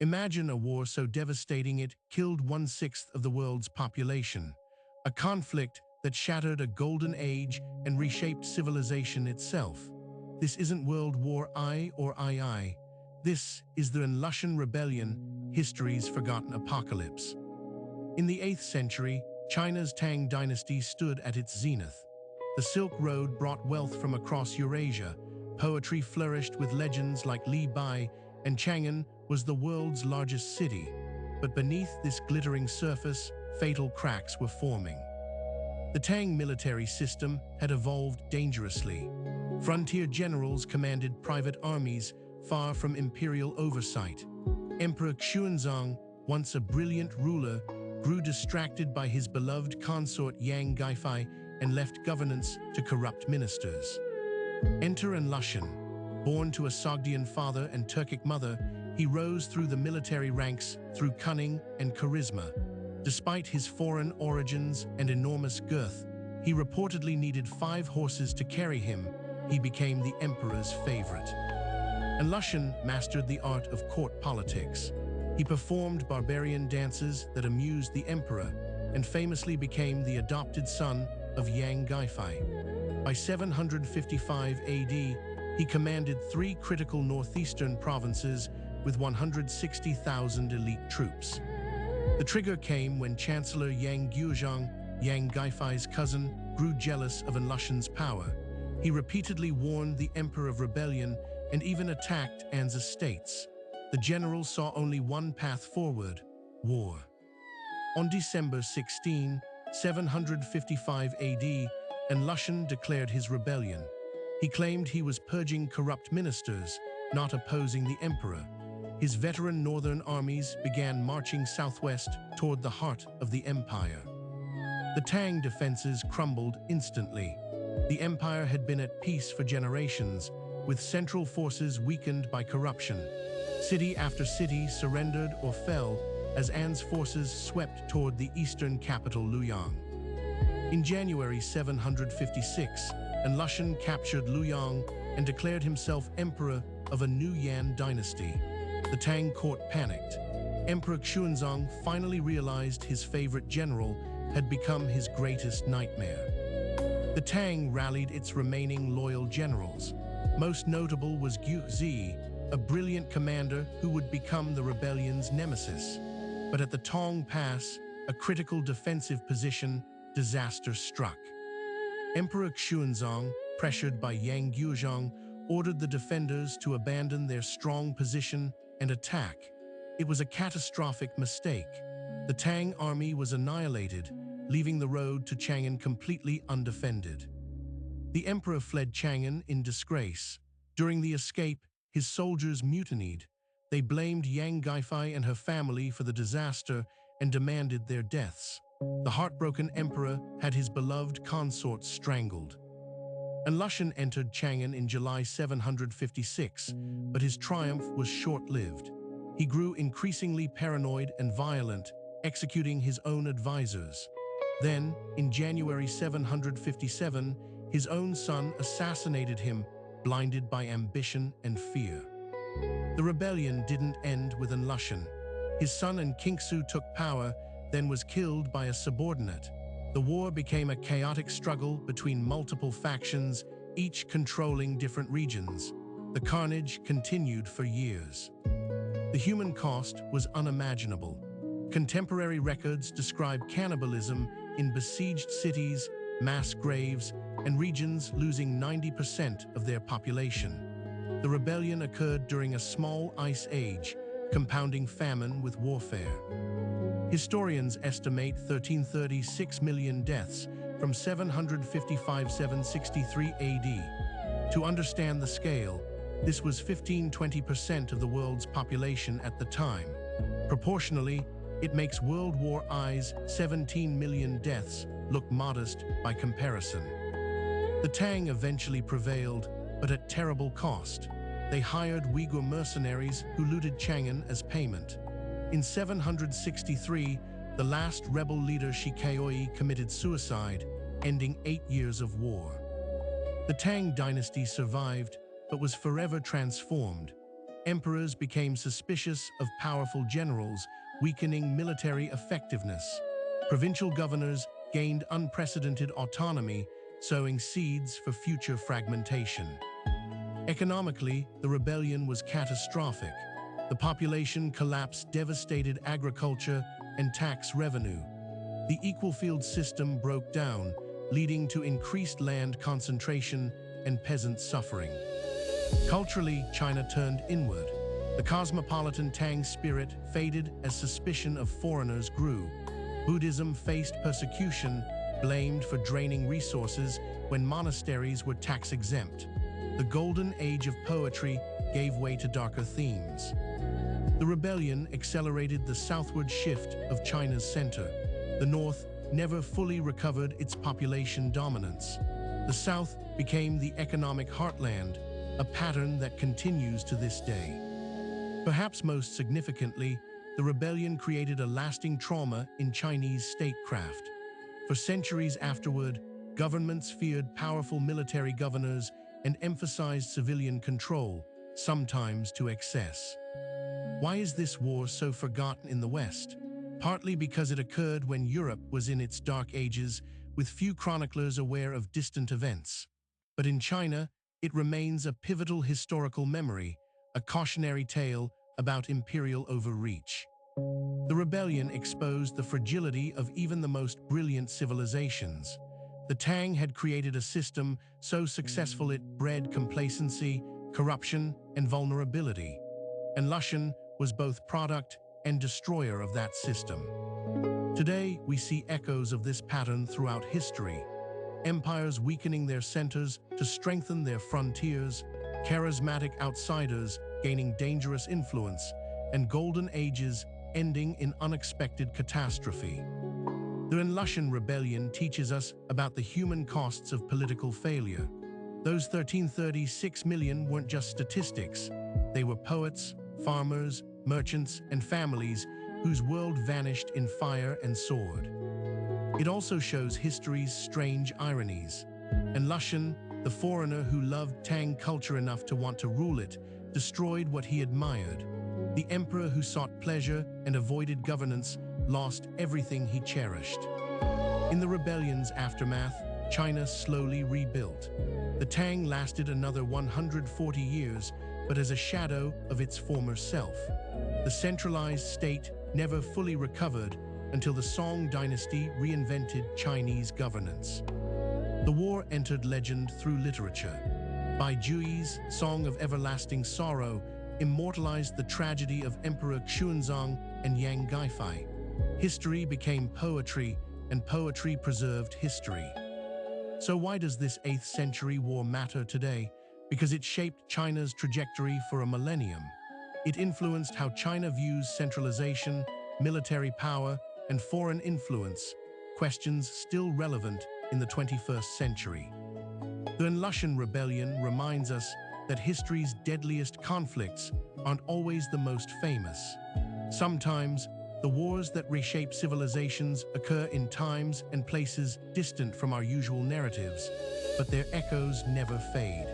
Imagine a war so devastating it killed 1/6 of the world's population. A conflict that shattered a golden age and reshaped civilization itself. This isn't World War I or II. This is the An Lushan Rebellion, history's forgotten apocalypse. In the 8th century, China's Tang Dynasty stood at its zenith. The Silk Road brought wealth from across Eurasia. Poetry flourished with legends like Li Bai, and Chang'an was the world's largest city. But beneath this glittering surface, fatal cracks were forming. The Tang military system had evolved dangerously. Frontier generals commanded private armies far from imperial oversight. Emperor Xuanzang, once a brilliant ruler, grew distracted by his beloved consort Yang Guifei and left governance to corrupt ministers. Enter An Lushan. Born to a Sogdian father and Turkic mother, he rose through the military ranks through cunning and charisma. Despite his foreign origins and enormous girth, he reportedly needed 5 horses to carry him. He became the emperor's favorite. An Lushan mastered the art of court politics. He performed barbarian dances that amused the emperor and famously became the adopted son of Yang Guifei. By 755 AD, he commanded 3 critical northeastern provinces with 160,000 elite troops. The trigger came when Chancellor Yang Guizhang, Yang Guifei's cousin, grew jealous of An Lushan's power. He repeatedly warned the emperor of rebellion and even attacked An's estates. The general saw only one path forward: war. On December 16, 755 AD, An Lushan declared his rebellion. He claimed he was purging corrupt ministers, not opposing the emperor. His veteran northern armies began marching southwest toward the heart of the empire. The Tang defenses crumbled instantly. The empire had been at peace for generations, with central forces weakened by corruption. City after city surrendered or fell as An's forces swept toward the eastern capital Luoyang. In January 756, An Lushan captured Luoyang and declared himself emperor of a new Yan dynasty. The Tang court panicked. Emperor Xuanzang finally realized his favorite general had become his greatest nightmare. The Tang rallied its remaining loyal generals. Most notable was Gu Zi, a brilliant commander who would become the rebellion's nemesis. But at the Tong Pass, a critical defensive position, disaster struck. Emperor Xuanzang, pressured by Yang Guizhang, ordered the defenders to abandon their strong position and attack. It was a catastrophic mistake. The Tang army was annihilated, leaving the road to Chang'an completely undefended. The emperor fled Chang'an in disgrace. During the escape, his soldiers mutinied. They blamed Yang Guifei and her family for the disaster and demanded their deaths. The heartbroken emperor had his beloved consort strangled. An Lushan entered Chang'an in July 756, but his triumph was short-lived. He grew increasingly paranoid and violent, executing his own advisors. Then, in January 757, his own son assassinated him, blinded by ambition and fear. The rebellion didn't end with An Lushan. His son and Kingsu took power, then was killed by a subordinate. The war became a chaotic struggle between multiple factions, each controlling different regions. The carnage continued for years. The human cost was unimaginable. Contemporary records describe cannibalism in besieged cities, mass graves, and regions losing 90% of their population. The rebellion occurred during a small ice age, compounding famine with warfare. Historians estimate 1336 million deaths from 755–763 AD. To understand the scale, this was 15–20% of the world's population at the time. Proportionally, it makes World War I's 17 million deaths look modest by comparison. The Tang eventually prevailed, but at terrible cost. They hired Uyghur mercenaries who looted Chang'an as payment. In 763, the last rebel leader Shikaoi committed suicide, ending 8 years of war. The Tang Dynasty survived, but was forever transformed. Emperors became suspicious of powerful generals, weakening military effectiveness. Provincial governors gained unprecedented autonomy, sowing seeds for future fragmentation. Economically, the rebellion was catastrophic. The population collapse devastated agriculture and tax revenue. The equal field system broke down, leading to increased land concentration and peasant suffering. Culturally, China turned inward. The cosmopolitan Tang spirit faded as suspicion of foreigners grew. Buddhism faced persecution, blamed for draining resources when monasteries were tax-exempt. The golden age of poetry gave way to darker themes. The rebellion accelerated the southward shift of China's center. The north never fully recovered its population dominance. The south became the economic heartland, a pattern that continues to this day. Perhaps most significantly, the rebellion created a lasting trauma in Chinese statecraft. For centuries afterward, governments feared powerful military governors and emphasized civilian control, sometimes to excess. Why is this war so forgotten in the West? Partly because it occurred when Europe was in its dark ages, with few chroniclers aware of distant events. But in China, it remains a pivotal historical memory, a cautionary tale about imperial overreach. The rebellion exposed the fragility of even the most brilliant civilizations. The Tang had created a system so successful it bred complacency, corruption, and vulnerability. An Lushan was both product and destroyer of that system. Today, we see echoes of this pattern throughout history. Empires weakening their centers to strengthen their frontiers, charismatic outsiders gaining dangerous influence, and golden ages ending in unexpected catastrophe. The An Lushan Rebellion teaches us about the human costs of political failure. Those 1336 million weren't just statistics. They were poets, farmers, merchants, and families whose world vanished in fire and sword. It also shows history's strange ironies. An Lushan, the foreigner who loved Tang culture enough to want to rule it, destroyed what he admired. The emperor who sought pleasure and avoided governance lost everything he cherished. In the rebellion's aftermath, China slowly rebuilt. The Tang lasted another 140 years, but as a shadow of its former self. The centralized state never fully recovered until the Tang Dynasty reinvented Chinese governance. The war entered legend through literature. Bai Juyi's Song of Everlasting Sorrow immortalized the tragedy of Emperor Xuanzang and Yang Guifei. History became poetry, and poetry preserved history. So why does this 8th century war matter today? Because it shaped China's trajectory for a millennium. It influenced how China views centralization, military power, and foreign influence, questions still relevant in the 21st century. The An Lushan Rebellion reminds us that history's deadliest conflicts aren't always the most famous. Sometimes, the wars that reshape civilizations occur in times and places distant from our usual narratives, but their echoes never fade.